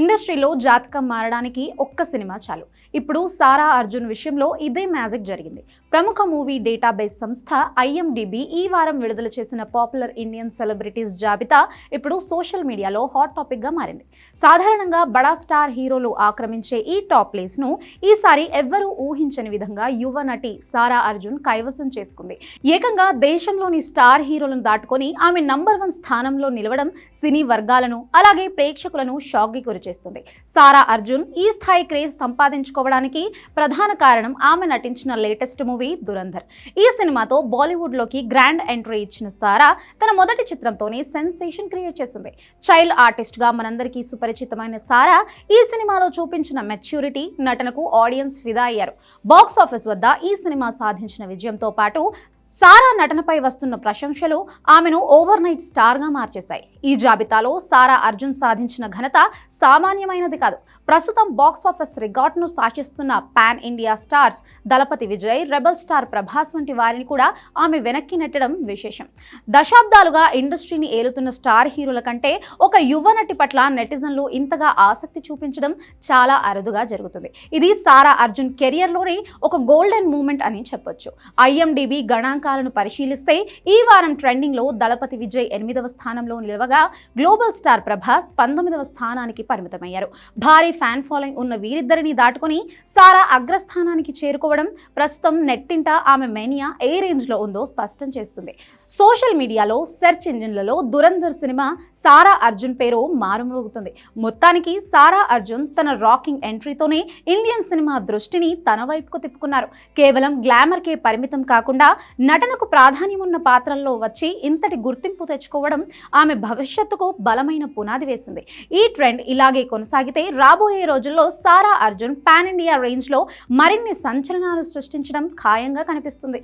ఇండస్ట్రీలో జాతకం మారడానికి ఒక్క సినిమా చాలు. ఇప్పుడు సారా అర్జున్ విషయంలో ఇదే మ్యాజిక్ జరిగింది. ప్రముఖ మూవీ డేటాబేస్ సంస్థ IMDb ఈ వారం విడుదల చేసిన పాపులర్ ఇండియన్ సెలబ్రిటీస్ జాబితా ఇప్పుడు సోషల్ మీడియాలో హాట్ టాపిక్ గా మారింది. సాధారణంగా బడా స్టార్ హీరోలు ఆక్రమించే ఈ టాప్ ప్లేస్ ను ఈసారి ఎవ్వరూ ఊహించని విధంగా యువ నటి సారా అర్జున్ కైవసం చేసుకుంది. ఏకంగా దేశంలోని స్టార్ హీరోలను దాటుకొని ఆమె నంబర్ 1 స్థానంలో నిలవడం సినీ వర్గాలను అలాగే ప్రేక్షకులను షాక్ కి గురిచేస్తుంది. సారా అర్జున్ ఈ స్థాయి క్రేజ్ సంపాదించుకోవడానికి ప్రధాన కారణం ఆమె నటించిన లేటెస్ట్ మూవీ దురంధర్. ఈ సినిమాతో బాలీవుడ్ లోకి గ్రాండ్ ఎంట్రీ ఇచ్చిన సారా తన మొదటి చిత్రంతోనే సెన్సేషన్ క్రియేట్ చేసింది. చైల్డ్ ఆర్టిస్ట్ గా మనందరికీ సుపరిచితమైన సారా ఈ సినిమాలో చూపించిన మెచ్యూరిటీ నటనకు ఆడియన్స్ ఫిదా అయ్యారు. బాక్స్ ఆఫీస్ వద్ద ఈ సినిమా సాధించిన విజయంతో పాటు సారా నటనపై వస్తున్న ప్రశంసలు ఆమెను ఓవర్ నైట్ స్టార్ గా మార్చేశాయి. ఈ జాబితాలో సారా అర్జున్ సాధించిన ఘనత సామాన్యమైనది కాదు. ప్రస్తుతం బాక్స్ ఆఫీస్ రికార్డ్ ను సాధిస్తున్న పాన్ ఇండియా స్టార్స్ దళపతి విజయ్, రెబల్ స్టార్ ప్రభాస్ వంటి వారిని కూడా ఆమె వెనక్కి నెట్టడం విశేషం. దశాబ్దాలుగా ఇండస్ట్రీని ఏలుతున్న స్టార్ హీరోల కంటే ఒక యువ నటి పట్ల నెటిజన్లు ఇంతగా ఆసక్తి చూపించడం చాలా అరుదుగా జరుగుతుంది. ఇది సారా అర్జున్ కెరియర్ లోనే ఒక గోల్డెన్ మూమెంట్ అని చెప్పొచ్చు. IMDb గణాంకాలను పరిశీలిస్తే ఈ వారం ట్రెండింగ్ లో దళపతి విజయ్ 8వ స్థానంలో నిలవగా గ్లోబల్ స్టార్ ప్రభాస్ 19వ స్థానానికి పరిమితమయ్యారు. భారీ ఫ్యాన్ ఫాలోయింగ్ ఉన్న వీరిద్దరిని దాటుకొని సారా అగ్రస్థానానికి చేరుకోవడం ప్రస్తుతం నెట్టింట ఆమె మేనియా ఏ రేంజ్ లో ఉందో స్పష్టం చేస్తుంది. సోషల్ మీడియాలో సెర్చ్ ఇంజిన్లలో దురంధర్ సినిమా సారా అర్జున్ పేరు మారుమోగుతుంది. మొత్తానికి సారా అర్జున్ తన రాకింగ్ ఎంట్రీతోనే ఇండియన్ సినిమా దృష్టిని తన వైపుకు తిప్పుకున్నారు. కేవలం గ్లామర్ కే పరిమితం కాకుండా నటనకు ప్రాధాన్యం ఉన్న పాత్రల్లో వచ్చి ఇంతటి గుర్తింపు తెచ్చుకోవడం ఆమె భవిష్యత్తుకు బలమైన పునాది వేసింది. ఈ ట్రెండ్ ఇలాగే కొనసాగితే రాబోయే రోజుల్లో సారా అర్జున్ పాన్ ఇండియా రేంజ్ లో మరిన్ని సంచలనాలు సృష్టించడం ఖాయంగా కనిపిస్తుంది.